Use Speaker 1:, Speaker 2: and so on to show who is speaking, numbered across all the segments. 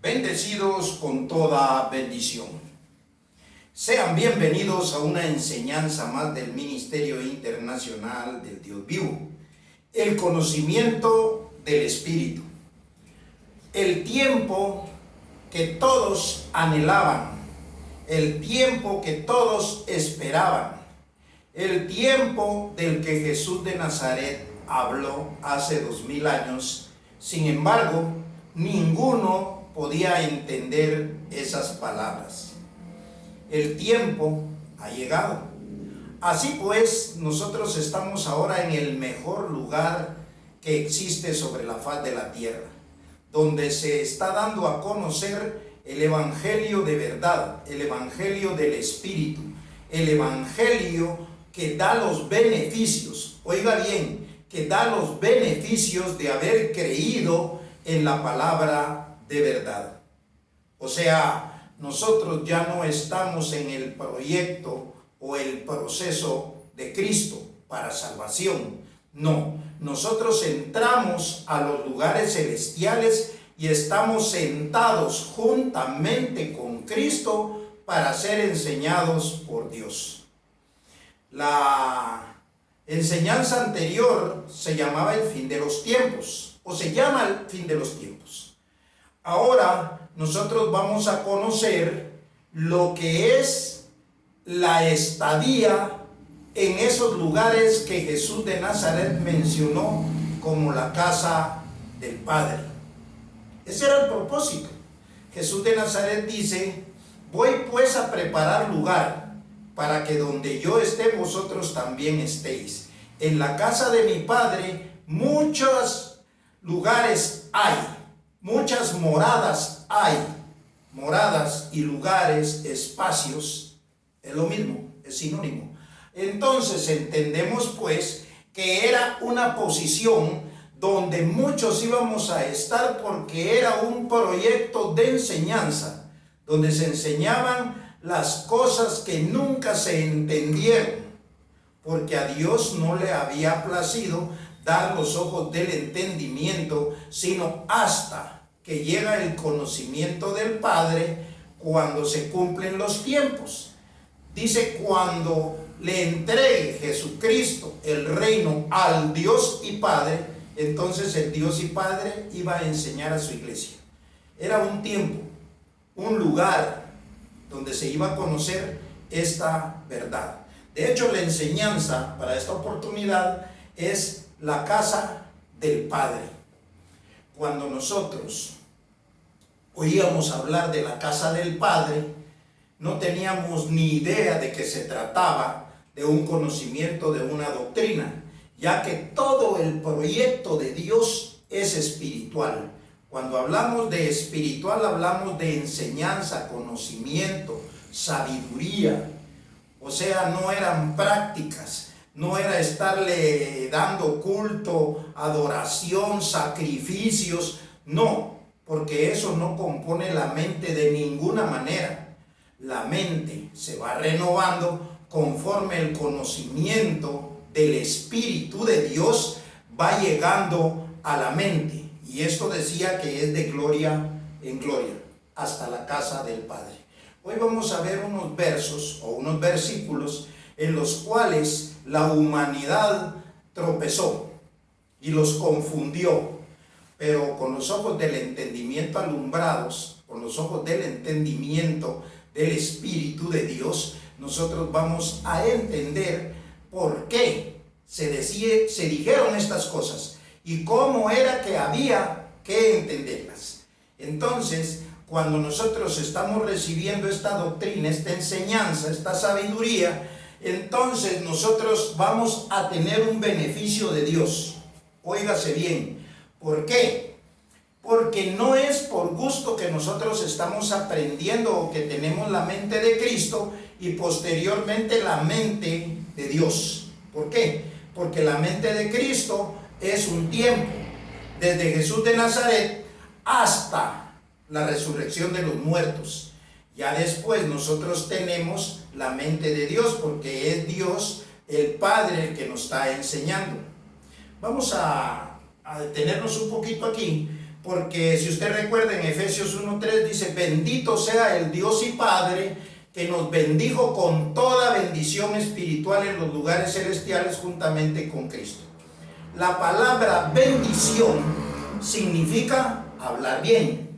Speaker 1: Bendecidos con toda bendición. Sean bienvenidos a una enseñanza más del Ministerio Internacional del Dios Vivo. El conocimiento del Espíritu. El tiempo que todos anhelaban. El tiempo que todos esperaban. El tiempo del que Jesús de Nazaret habló hace 2000 años. Sin embargo, ninguno podía entender esas palabras. El tiempo ha llegado. Así pues, nosotros estamos ahora en el mejor lugar que existe sobre la faz de la tierra, donde se está dando a conocer el evangelio de verdad, el evangelio del Espíritu, el evangelio que da los beneficios, oiga bien, que da los beneficios de haber creído en la palabra de verdad. O sea, nosotros ya no estamos en el proyecto o el proceso de Cristo para salvación. No, nosotros entramos a los lugares celestiales y estamos sentados juntamente con Cristo para ser enseñados por Dios. La enseñanza anterior se llamaba el fin de los tiempos, o se llama el fin de los tiempos. Ahora nosotros vamos a conocer lo que es la estadía en esos lugares que Jesús de Nazaret mencionó como la casa del Padre. Ese era el propósito. Jesús de Nazaret dice: voy pues a preparar lugar para que donde yo esté vosotros también estéis. En la casa de mi Padre muchos lugares hay. Muchas moradas hay, moradas y lugares, espacios, es lo mismo, es sinónimo. Entonces entendemos pues que era una posición donde muchos íbamos a estar porque era un proyecto de enseñanza, donde se enseñaban las cosas que nunca se entendieron, porque a Dios no le había placido dar los ojos del entendimiento, sino hasta que llega el conocimiento del Padre cuando se cumplen los tiempos. Dice: cuando le entregue Jesucristo el reino al Dios y Padre, entonces el Dios y Padre iba a enseñar a su iglesia. Era un tiempo, un lugar donde se iba a conocer esta verdad. De hecho, la enseñanza para esta oportunidad es la casa del Padre. Cuando nosotros oíamos hablar de la casa del Padre, no teníamos ni idea de que se trataba de un conocimiento de una doctrina, ya que todo el proyecto de Dios es espiritual. Cuando hablamos de espiritual, hablamos de enseñanza, conocimiento, sabiduría. O sea, no eran prácticas, no era estarle dando culto, adoración, sacrificios, no, porque eso no compone la mente de ninguna manera. La mente se va renovando conforme el conocimiento del Espíritu de Dios va llegando a la mente. Y esto decía que es de gloria en gloria, hasta la casa del Padre. Hoy vamos a ver unos versos o unos versículos en los cuales la humanidad tropezó y los confundió, pero con los ojos del entendimiento alumbrados, con los ojos del entendimiento del Espíritu de Dios, nosotros vamos a entender por qué se dijeron estas cosas y cómo era que había que entenderlas. Entonces, cuando nosotros estamos recibiendo esta doctrina, esta enseñanza, esta sabiduría, entonces nosotros vamos a tener un beneficio de Dios. Óigase bien. ¿Por qué? Porque no es por gusto que nosotros estamos aprendiendo o que tenemos la mente de Cristo y posteriormente la mente de Dios. ¿Por qué? Porque la mente de Cristo es un tiempo, desde Jesús de Nazaret hasta la resurrección de los muertos. Ya después nosotros tenemos la mente de Dios, porque es Dios el Padre el que nos está enseñando. Vamos a detenernos un poquito aquí, porque si usted recuerda en Efesios 1:3 dice, bendito sea el Dios y Padre que nos bendijo con toda bendición espiritual en los lugares celestiales juntamente con Cristo. La palabra bendición significa hablar bien,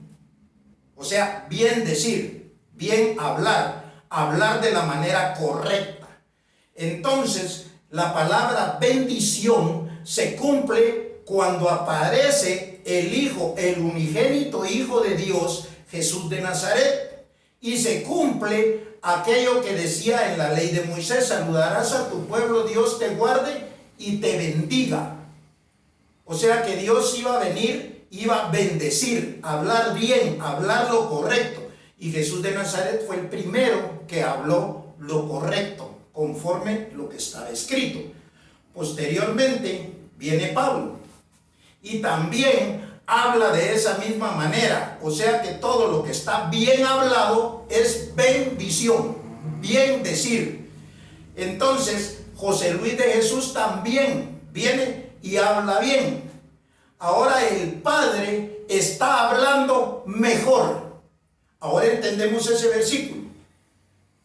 Speaker 1: o sea, bien decir, bien hablar, hablar de la manera correcta. Entonces, la palabra bendición se cumple cuando aparece el Hijo, el unigénito Hijo de Dios, Jesús de Nazaret, y se cumple aquello que decía en la ley de Moisés: saludarás a tu pueblo, Dios te guarde y te bendiga. O sea que Dios iba a venir, iba a bendecir, hablar bien, hablar lo correcto. Y Jesús de Nazaret fue el primero que habló lo correcto, conforme lo que estaba escrito. Posteriormente viene Pablo y también habla de esa misma manera. O sea que todo lo que está bien hablado es bendición, bien decir. Entonces José Luis de Jesús también viene y habla bien. Ahora el Padre está hablando mejor. Ahora entendemos ese versículo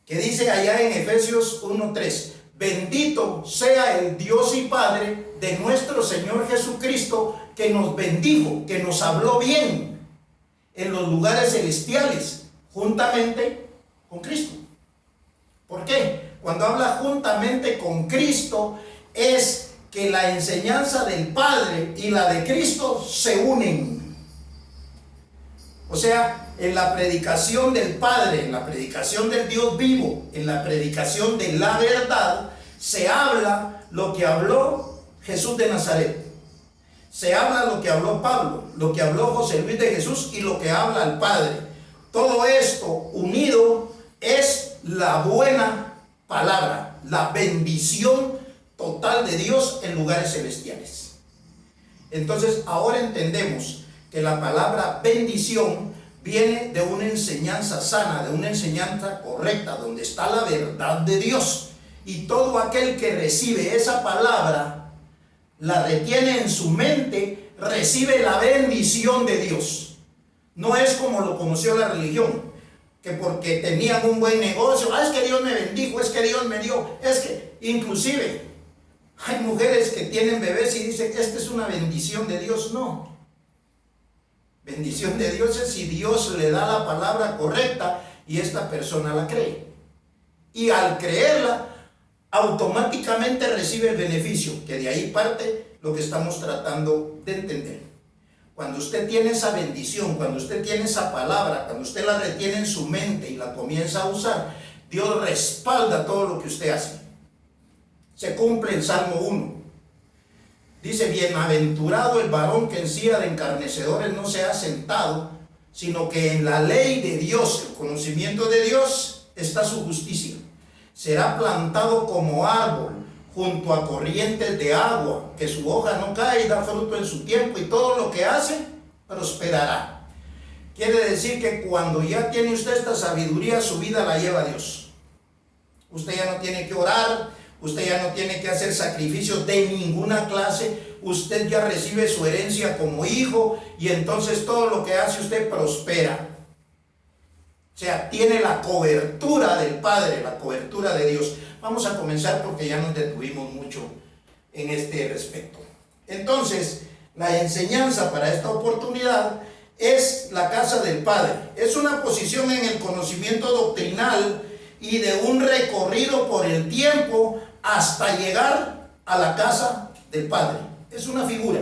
Speaker 1: que dice allá en Efesios 1:3, bendito sea el Dios y Padre de nuestro Señor Jesucristo, que nos bendijo, que nos habló bien en los lugares celestiales, juntamente con Cristo. ¿Por qué? Cuando habla juntamente con Cristo, es que la enseñanza del Padre y la de Cristo se unen. O sea, en la predicación del Padre, en la predicación del Dios vivo, en la predicación de la verdad, se habla lo que habló Jesús de Nazaret. Se habla lo que habló Pablo, lo que habló José Luis de Jesús y lo que habla el Padre. Todo esto unido es la buena palabra, la bendición total de Dios en lugares celestiales. Entonces ahora entendemos que la palabra bendición viene de una enseñanza sana, de una enseñanza correcta, donde está la verdad de Dios. Y todo aquel que recibe esa palabra, la retiene en su mente, recibe la bendición de Dios. No es como lo conoció la religión, que porque tenían un buen negocio, es que Dios me bendijo, es que Dios me dio, es que inclusive hay mujeres que tienen bebés y dicen, esta es una bendición de Dios. No. Bendición de Dios es si Dios le da la palabra correcta y esta persona la cree. Y al creerla, automáticamente recibe el beneficio, que de ahí parte lo que estamos tratando de entender. Cuando usted tiene esa bendición, cuando usted tiene esa palabra, cuando usted la retiene en su mente y la comienza a usar, Dios respalda todo lo que usted hace. Se cumple el Salmo 1. Dice, bienaventurado el varón que en silla de encarnecedores no se ha sentado, sino que en la ley de Dios, el conocimiento de Dios, está su justicia. Será plantado como árbol junto a corrientes de agua, que su hoja no cae y da fruto en su tiempo, y todo lo que hace prosperará. Quiere decir que cuando ya tiene usted esta sabiduría, su vida la lleva a Dios. Usted ya no tiene que orar, usted ya no tiene que hacer sacrificios de ninguna clase, usted ya recibe su herencia como hijo, y entonces todo lo que hace usted prospera. O sea, tiene la cobertura del Padre, la cobertura de Dios. Vamos a comenzar porque ya nos detuvimos mucho en este respecto. Entonces, la enseñanza para esta oportunidad es la casa del Padre. Es una posición en el conocimiento doctrinal y de un recorrido por el tiempo hasta llegar a la casa del Padre. Es una figura.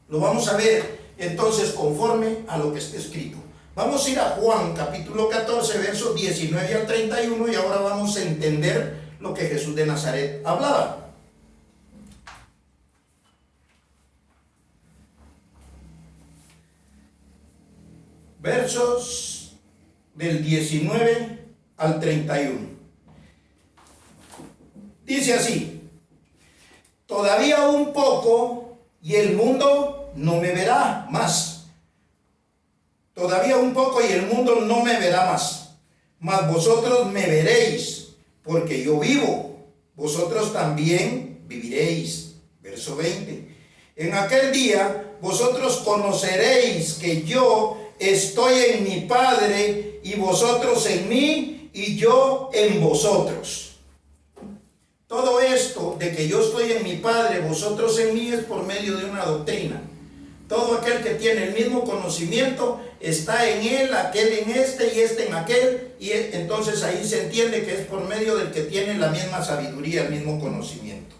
Speaker 1: Lo vamos a ver entonces conforme a lo que está escrito. Vamos a ir a Juan capítulo 14, versos 19 al 31, y ahora vamos a entender lo que Jesús de Nazaret hablaba. Versos del 19 al 31. Dice así: todavía un poco y el mundo no me verá más. Todavía un poco y el mundo no me verá más. Mas vosotros me veréis, porque yo vivo. Vosotros también viviréis. Verso 20. En aquel día vosotros conoceréis que yo estoy en mi Padre y vosotros en mí y yo en vosotros. Todo esto de que yo estoy en mi Padre, vosotros en mí, es por medio de una doctrina. Todo aquel que tiene el mismo conocimiento está en él, aquel en este y este en aquel, y entonces ahí se entiende que es por medio del que tiene la misma sabiduría, el mismo conocimiento.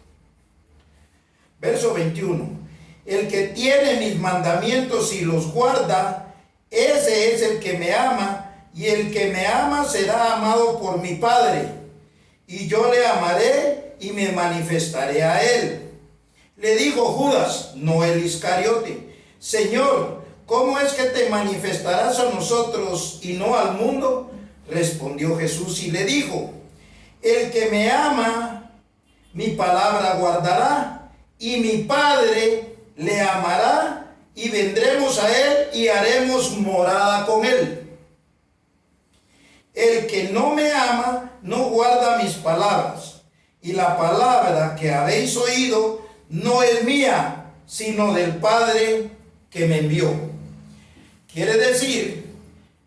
Speaker 1: Verso 21. El que tiene mis mandamientos y los guarda, ese es el que me ama, y el que me ama será amado por mi Padre, y yo le amaré y me manifestaré a él. Le dijo Judas, no el Iscariote: Señor, ¿cómo es que te manifestarás a nosotros y no al mundo? Respondió Jesús y le dijo: el que me ama, mi palabra guardará, y mi Padre le amará, y vendremos a él y haremos morada con él. El que no me ama no guarda mis palabras, y la palabra que habéis oído no es mía, sino del Padre que me envió. Quiere decir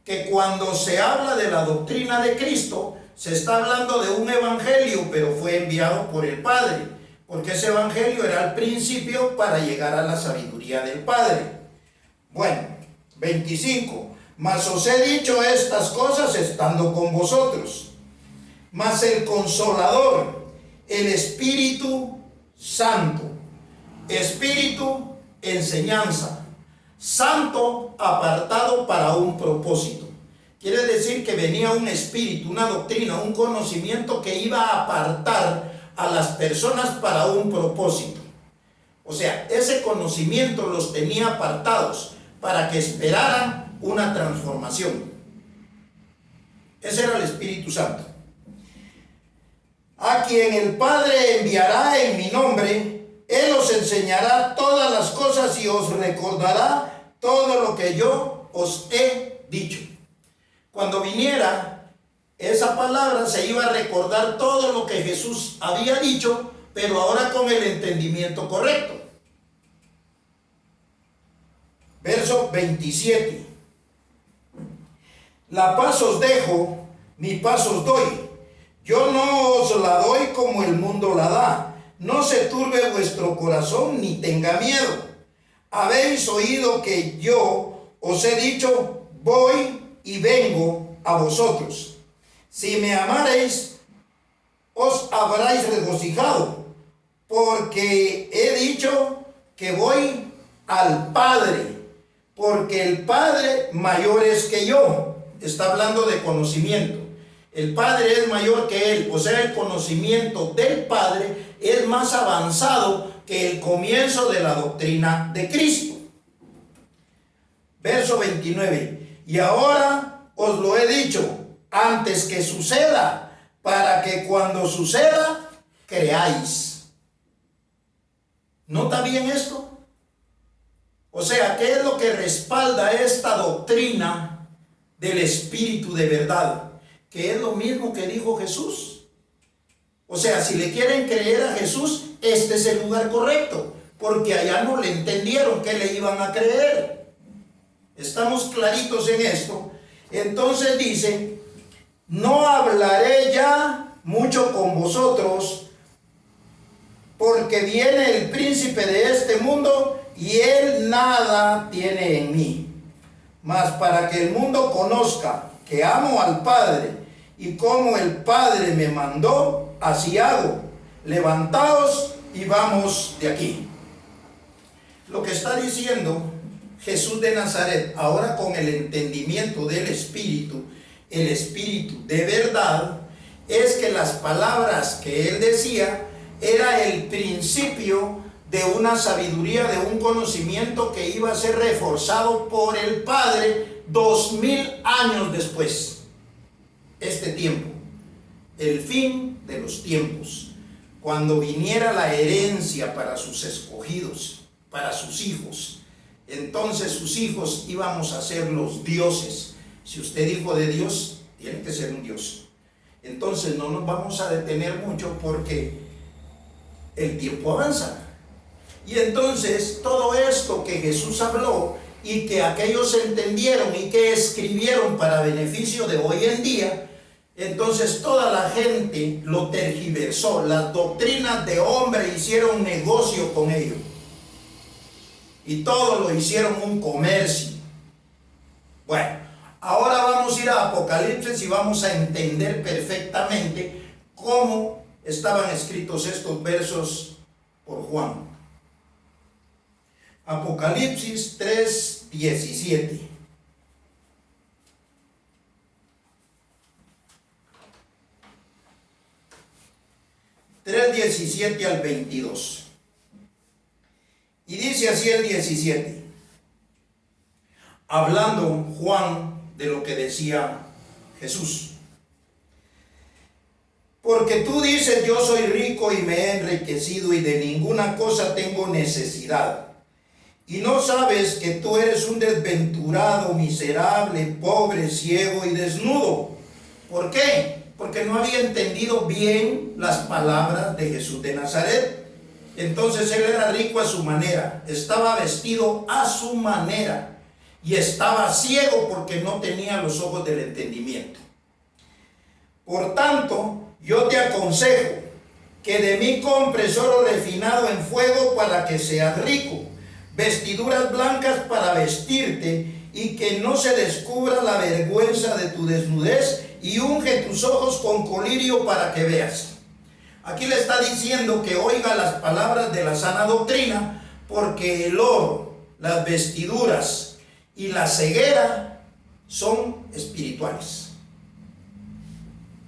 Speaker 1: que cuando se habla de la doctrina de Cristo, se está hablando de un evangelio, pero fue enviado por el Padre, porque ese evangelio era el principio para llegar a la sabiduría del Padre. Bueno, 25. Mas os he dicho estas cosas estando con vosotros. Mas el Consolador, el Espíritu Santo, Espíritu, enseñanza, Santo, apartado para un propósito. Quiere decir que venía un espíritu, una doctrina, un conocimiento que iba a apartar a las personas para un propósito. O sea, ese conocimiento los tenía apartados para que esperaran una transformación. Ese era el Espíritu Santo. A quien el Padre enviará en mi nombre, Él os enseñará todas las cosas y os recordará todo lo que yo os he dicho. Cuando viniera esa palabra, se iba a recordar todo lo que Jesús había dicho, pero ahora con el entendimiento correcto. Verso 27. La paz os dejo, mi paz os doy. Yo no os la doy como el mundo la da. No se turbe vuestro corazón ni tenga miedo. Habéis oído que yo os he dicho, voy y vengo a vosotros. Si me amareis, os habréis regocijado, porque he dicho que voy al Padre, porque el Padre mayor es que yo. Está hablando de conocimiento. El Padre es mayor que él, o sea, el conocimiento del Padre es más avanzado que el comienzo de la doctrina de Cristo. Verso 29. Y ahora os lo he dicho antes que suceda, para que cuando suceda, creáis. ¿Nota bien esto? O sea, ¿qué es lo que respalda esta doctrina del Espíritu de verdad? Que es lo mismo que dijo Jesús. O sea, si le quieren creer a Jesús, este es el lugar correcto, porque allá no le entendieron que le iban a creer. Estamos claritos en esto. Entonces dice: no hablaré ya mucho con vosotros, porque viene el príncipe de este mundo y él nada tiene en mí. Mas para que el mundo conozca que amo al Padre, y como el Padre me mandó, así hago. Levantaos y vamos de aquí. Lo que está diciendo Jesús de Nazaret, ahora con el entendimiento del Espíritu, el Espíritu de verdad, es que las palabras que él decía era el principio de una sabiduría, de un conocimiento que iba a ser reforzado por el Padre 2000 años después. Este tiempo, el fin de los tiempos, cuando viniera la herencia para sus escogidos, para sus hijos, entonces sus hijos íbamos a ser los dioses. Si usted hijo de Dios, tiene que ser un Dios. Entonces no nos vamos a detener mucho porque el tiempo avanza. Y entonces todo esto que Jesús habló y que aquellos entendieron y que escribieron para beneficio de hoy en día, entonces toda la gente lo tergiversó. Las doctrinas de hombre hicieron negocio con ello. Y todo lo hicieron un comercio. Bueno, ahora vamos a ir a Apocalipsis y vamos a entender perfectamente cómo estaban escritos estos versos por Juan. Apocalipsis 3:17. al 22. Y dice así el 17. Hablando Juan de lo que decía Jesús. Porque tú dices, yo soy rico y me he enriquecido y de ninguna cosa tengo necesidad. Y no sabes que tú eres un desventurado, miserable, pobre, ciego y desnudo. ¿Por qué? Porque no había entendido bien las palabras de Jesús de Nazaret. Entonces él era rico a su manera, estaba vestido a su manera y estaba ciego porque no tenía los ojos del entendimiento. Por tanto, yo te aconsejo que de mí compres oro refinado en fuego para que seas rico, vestiduras blancas para vestirte y que no se descubra la vergüenza de tu desnudez, y unge tus ojos con colirio para que veas. Aquí le está diciendo que oiga las palabras de la sana doctrina, porque el oro, las vestiduras y la ceguera son espirituales.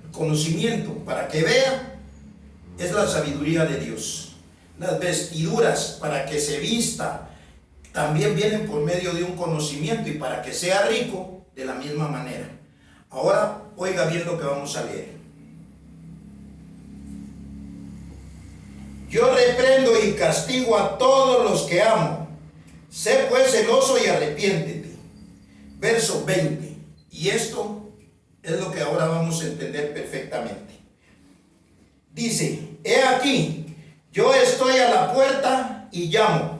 Speaker 1: El conocimiento para que vea es la sabiduría de Dios. Las vestiduras para que se vista también vienen por medio de un conocimiento, y para que sea rico de la misma manera. Ahora oiga bien lo que vamos a leer. Yo reprendo y castigo a todos los que amo. Sé pues celoso y arrepiéntete. Verso 20. Y esto es lo que ahora vamos a entender perfectamente. Dice, he aquí, yo estoy a la puerta y llamo.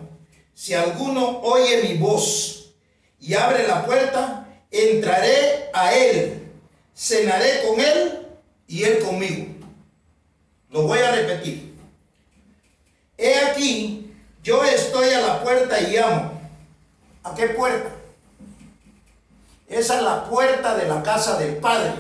Speaker 1: Si alguno oye mi voz y abre la puerta, entraré a él, cenaré con él y él conmigo. Lo voy a repetir. He aquí, yo estoy a la puerta y llamo. ¿A qué puerta? Esa es la puerta de la casa del Padre.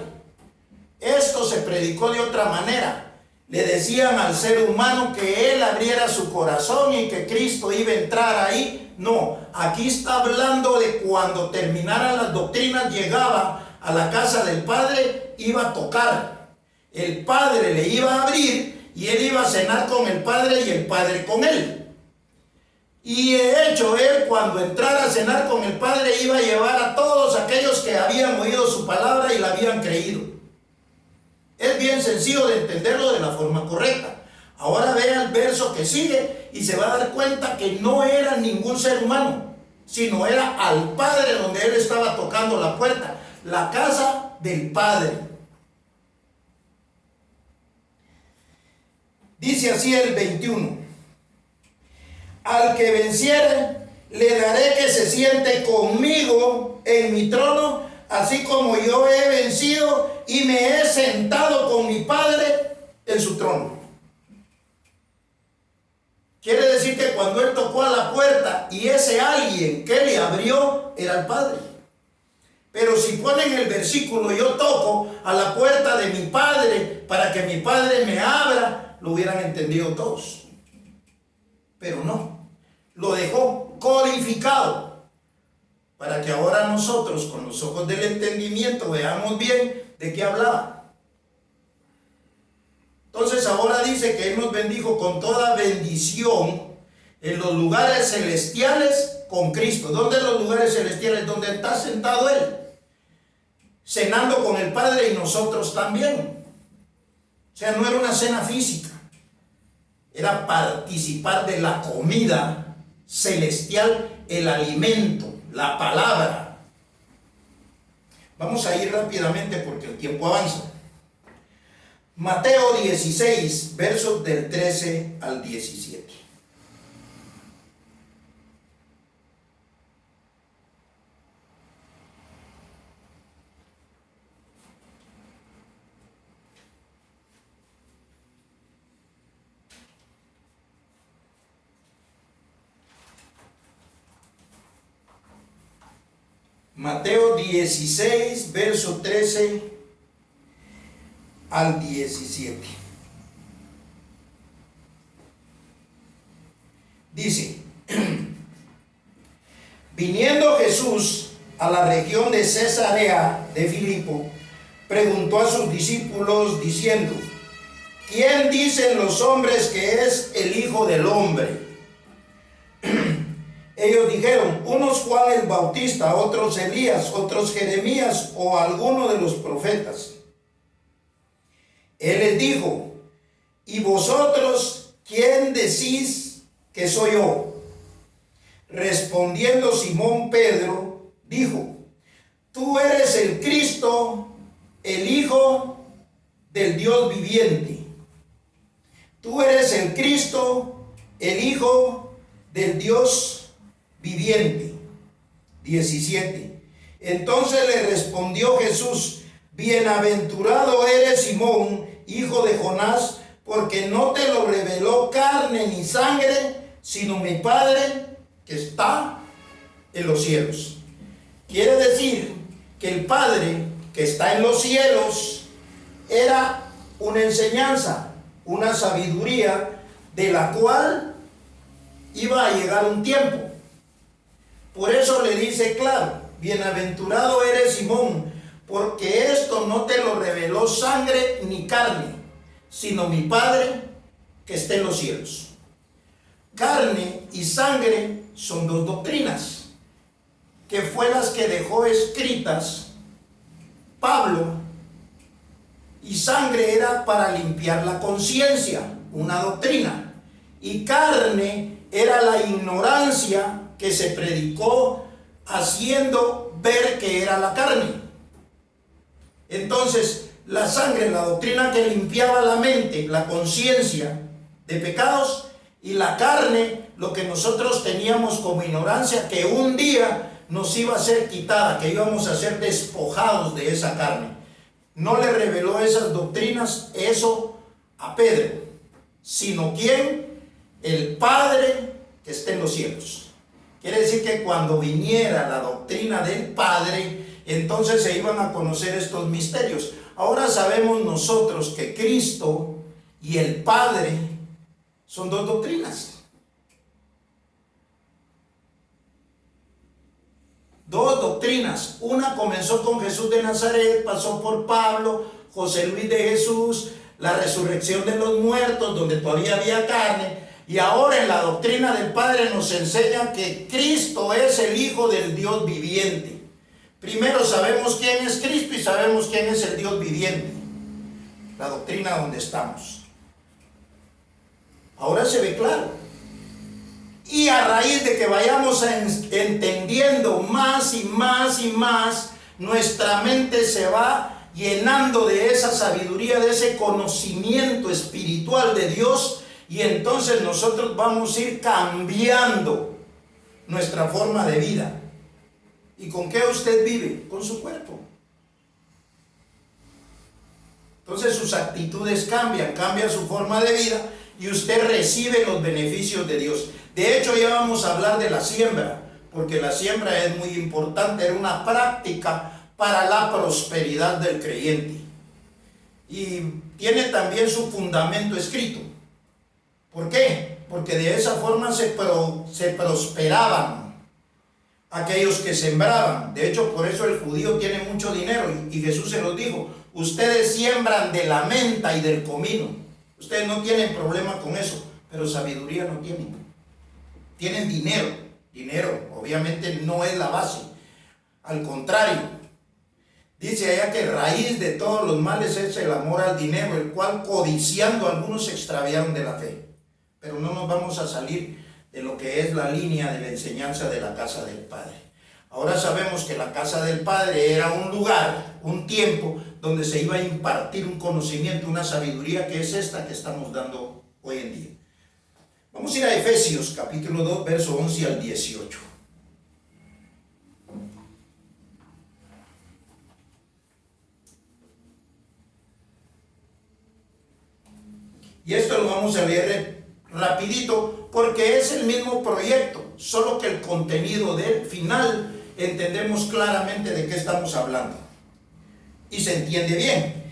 Speaker 1: Esto se predicó de otra manera. Le decían al ser humano que él abriera su corazón y que Cristo iba a entrar ahí. No, aquí está hablando de cuando terminaran las doctrinas, llegaba a la casa del Padre, iba a tocar. El Padre le iba a abrir y él iba a cenar con el Padre y el Padre con él. Y de hecho, él cuando entrara a cenar con el Padre iba a llevar a todos aquellos que habían oído su palabra y la habían creído. Es bien sencillo de entenderlo de la forma correcta. Ahora vea el verso que sigue y se va a dar cuenta que no era ningún ser humano, sino era al Padre donde él estaba tocando la puerta, la casa del Padre. Dice así el 21. Al que venciere, le daré que se siente conmigo en mi trono, así como yo he vencido y me he sentado con mi Padre en su trono. Quiere decir que cuando él tocó a la puerta y ese alguien que le abrió era el Padre. Pero si ponen el versículo, yo toco a la puerta de mi Padre para que mi Padre me abra, lo hubieran entendido todos. Pero no, lo dejó codificado para que ahora nosotros con los ojos del entendimiento veamos bien de qué hablaba. Entonces ahora dice que él nos bendijo con toda bendición en los lugares celestiales con Cristo. ¿Dónde en los lugares celestiales? Donde está sentado él, cenando con el Padre y nosotros también. O sea, no era una cena física, era participar de la comida celestial, el alimento, la palabra. Vamos a ir rápidamente porque el tiempo avanza. Mateo 16, versos del 13 al 17. Mateo 16, verso 13 al 17. Dice: viniendo Jesús a la región de Cesarea de Filipo, preguntó a sus discípulos diciendo: ¿quién dicen los hombres que es el Hijo del Hombre? Ellos dijeron: unos Juan el Bautista, otros Elías, otros Jeremías o alguno de los profetas. Él les dijo: ¿y vosotros quién decís que soy yo? Respondiendo Simón Pedro, dijo: tú eres el Cristo, el Hijo del Dios viviente. Tú eres el Cristo, el Hijo del Dios viviente. 17. Entonces le respondió Jesús: bienaventurado eres Simón, hijo de Jonás, porque no te lo reveló carne ni sangre, sino mi Padre que está en los cielos. Quiere decir que el Padre que está en los cielos era una enseñanza, una sabiduría de la cual iba a llegar un tiempo. Por eso le dice claro: bienaventurado eres Simón, porque esto no te lo reveló sangre ni carne, sino mi Padre que está en los cielos. Carne y sangre son dos doctrinas que fue las que dejó escritas Pablo, y sangre era para limpiar la conciencia, una doctrina, y carne era la ignorancia que se predicó haciendo ver que era la carne. Entonces, la sangre, la doctrina que limpiaba la mente, la conciencia de pecados, y la carne, lo que nosotros teníamos como ignorancia, que un día nos iba a ser quitada, que íbamos a ser despojados de esa carne. No le reveló esas doctrinas, eso a Pedro, sino ¿quién? El Padre que está en los cielos. Quiere decir que cuando viniera la doctrina del Padre, entonces se iban a conocer estos misterios. Ahora sabemos nosotros que Cristo y el Padre son dos doctrinas. Dos doctrinas. Una comenzó con Jesús de Nazaret, pasó por Pablo, José Luis de Jesús, la resurrección de los muertos, donde todavía había carne. Y ahora en la doctrina del Padre nos enseña que Cristo es el Hijo del Dios viviente. Primero sabemos quién es Cristo y sabemos quién es el Dios viviente. La doctrina donde estamos. Ahora se ve claro. Y a raíz de que vayamos entendiendo más y más y más, nuestra mente se va llenando de esa sabiduría, de ese conocimiento espiritual de Dios. Y entonces nosotros vamos a ir cambiando nuestra forma de vida. ¿Y con qué usted vive? Con su cuerpo. Entonces sus actitudes cambian, cambia su forma de vida y usted recibe los beneficios de Dios. De hecho, ya vamos a hablar de la siembra, porque la siembra es muy importante, era una práctica para la prosperidad del creyente. Y tiene también su fundamento escrito. ¿Por qué? Porque de esa forma se prosperaban aquellos que sembraban. De hecho, por eso el judío tiene mucho dinero y Jesús se los dijo: ustedes siembran de la menta y del comino. Ustedes no tienen problema con eso, pero sabiduría no tienen. Tienen dinero. Dinero obviamente no es la base. Al contrario, dice allá que raíz de todos los males es el amor al dinero, el cual codiciando algunos se extraviaron de la fe. Pero no nos vamos a salir de lo que es la línea de la enseñanza de la casa del Padre. Ahora sabemos que la casa del Padre era un lugar, un tiempo donde se iba a impartir un conocimiento, una sabiduría que es esta que estamos dando hoy en día. Vamos a ir a Efesios capítulo 2, verso 11 al 18. Y esto lo vamos a leer rapidito porque es el mismo proyecto, solo que el contenido del final entendemos claramente de qué estamos hablando. Y se entiende bien.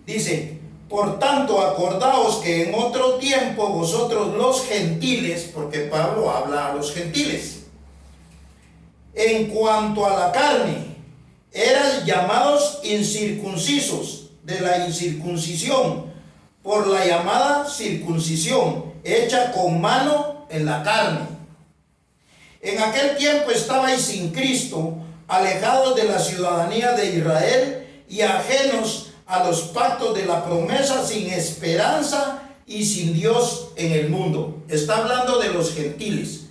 Speaker 1: Dice, por tanto, acordaos que en otro tiempo vosotros los gentiles, porque Pablo habla a los gentiles, en cuanto a la carne, eran llamados incircuncisos de la incircuncisión, por la llamada circuncisión, hecha con mano en la carne. En aquel tiempo estabais sin Cristo, alejados de la ciudadanía de Israel y ajenos a los pactos de la promesa, sin esperanza y sin Dios en el mundo. Está hablando de los gentiles.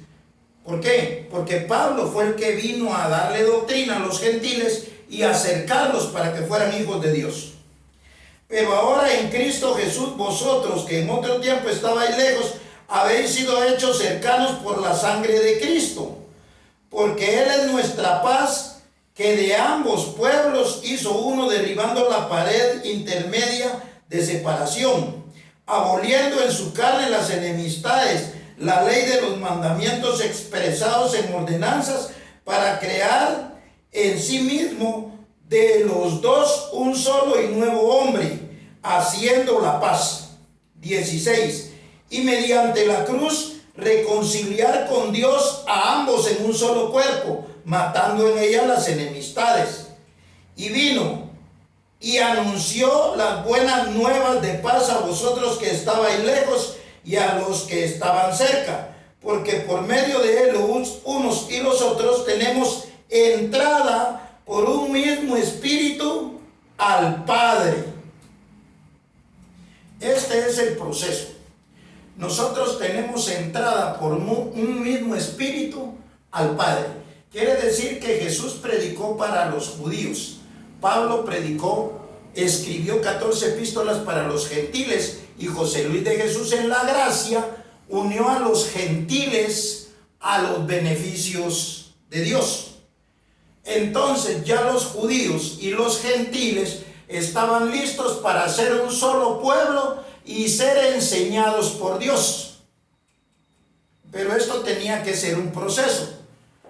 Speaker 1: ¿Por qué? Porque Pablo fue el que vino a darle doctrina a los gentiles y acercarlos para que fueran hijos de Dios. Pero ahora en Cristo Jesús, vosotros que en otro tiempo estabais lejos, habéis sido hechos cercanos por la sangre de Cristo, porque Él es nuestra paz, que de ambos pueblos hizo uno, derribando la pared intermedia de separación, aboliendo en su carne las enemistades, la ley de los mandamientos expresados en ordenanzas, para crear en sí mismo de los dos un solo y nuevo hombre, haciendo la paz. 16. Y mediante la cruz reconciliar con Dios a ambos en un solo cuerpo, matando en ella las enemistades. Y vino y anunció las buenas nuevas de paz a vosotros que estabais lejos y a los que estaban cerca, porque por medio de él los unos y los otros tenemos entrada por un mismo espíritu al Padre. Este es el proceso. Nosotros tenemos entrada por un mismo espíritu al Padre. Quiere decir que Jesús predicó para los judíos. Pablo predicó, escribió 14 epístolas para los gentiles, y José Luis de Jesús en la gracia unió a los gentiles a los beneficios de Dios. Entonces ya los judíos y los gentiles estaban listos para ser un solo pueblo y ser enseñados por Dios. Pero esto tenía que ser un proceso.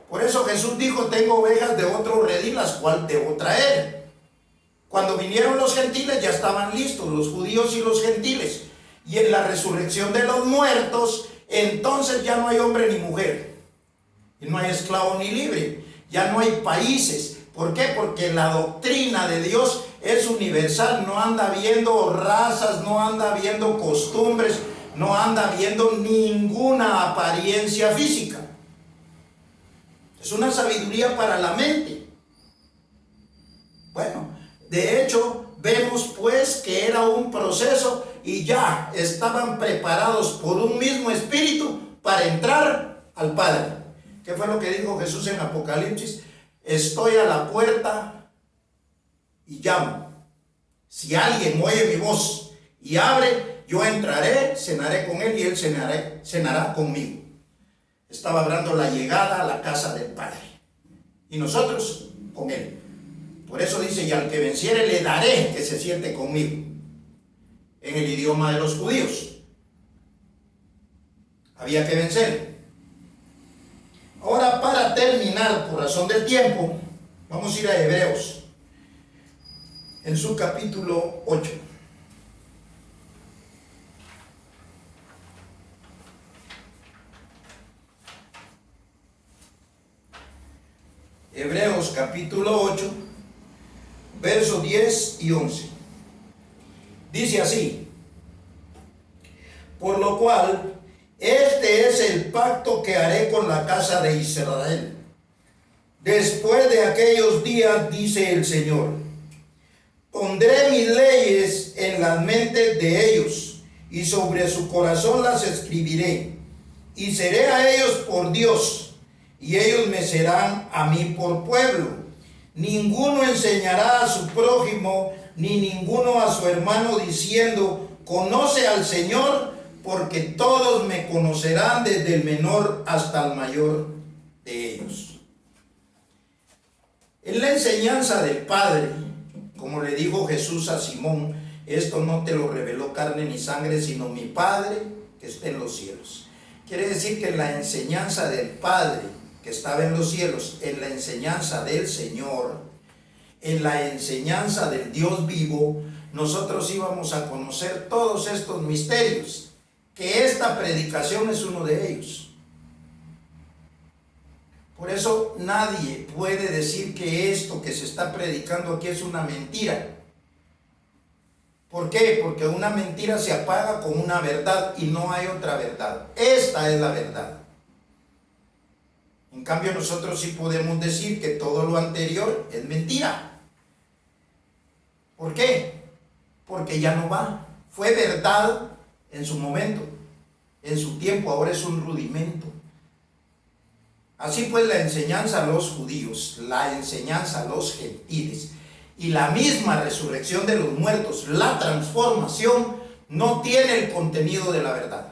Speaker 1: Por eso Jesús dijo, tengo ovejas de otro redil, las cuales debo traer. Cuando vinieron los gentiles ya estaban listos, los judíos y los gentiles. Y en la resurrección de los muertos, entonces ya no hay hombre ni mujer. Y no hay esclavo ni libre. Ya no hay países. ¿Por qué? Porque la doctrina de Dios es universal. No anda viendo razas, no anda viendo costumbres, no anda viendo ninguna apariencia física. Es una sabiduría para la mente. Bueno, de hecho, vemos pues que era un proceso y ya estaban preparados por un mismo espíritu para entrar al Padre. ¿Qué fue lo que dijo Jesús en Apocalipsis? Estoy a la puerta y llamo. Si alguien oye mi voz y abre, yo entraré, cenaré con él y él cenará conmigo. Estaba hablando la llegada a la casa del Padre. Y nosotros con él. Por eso dice, y al que venciere le daré que se siente conmigo. En el idioma de los judíos. Había que vencer. Ahora, para terminar, por razón del tiempo, vamos a ir a Hebreos. En su capítulo 8. Hebreos capítulo 8, versos 10 y 11. Dice así: por lo cual, este es el pacto que haré con la casa de Israel. Después de aquellos días, dice el Señor, pondré mis leyes en las mentes de ellos, y sobre su corazón las escribiré, y seré a ellos por Dios, y ellos me serán a mí por pueblo. Ninguno enseñará a su prójimo, ni ninguno a su hermano, diciendo, conoce al Señor, porque todos me conocerán, desde el menor hasta el mayor de ellos. En la enseñanza del Padre, como le dijo Jesús a Simón, esto no te lo reveló carne ni sangre, sino mi Padre que está en los cielos. Quiere decir que en la enseñanza del Padre que estaba en los cielos, en la enseñanza del Señor, en la enseñanza del Dios vivo, nosotros íbamos a conocer todos estos misterios, que esta predicación es uno de ellos. Por eso nadie puede decir que esto que se está predicando aquí es una mentira. ¿Por qué? Porque una mentira se apaga con una verdad y no hay otra verdad. Esta es la verdad. En cambio, nosotros sí podemos decir que todo lo anterior es mentira. ¿Por qué? Porque ya no va. Fue verdad en su momento, en su tiempo, ahora es un rudimento. Así pues, la enseñanza a los judíos, la enseñanza a los gentiles y la misma resurrección de los muertos, la transformación, no tiene el contenido de la verdad.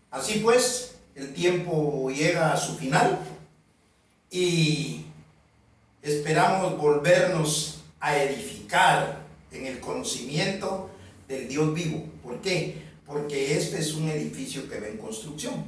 Speaker 1: Así pues, el tiempo llega a su final y esperamos volvernos a edificar en el conocimiento del Dios vivo. ¿Por qué? Porque este es un edificio que va en construcción.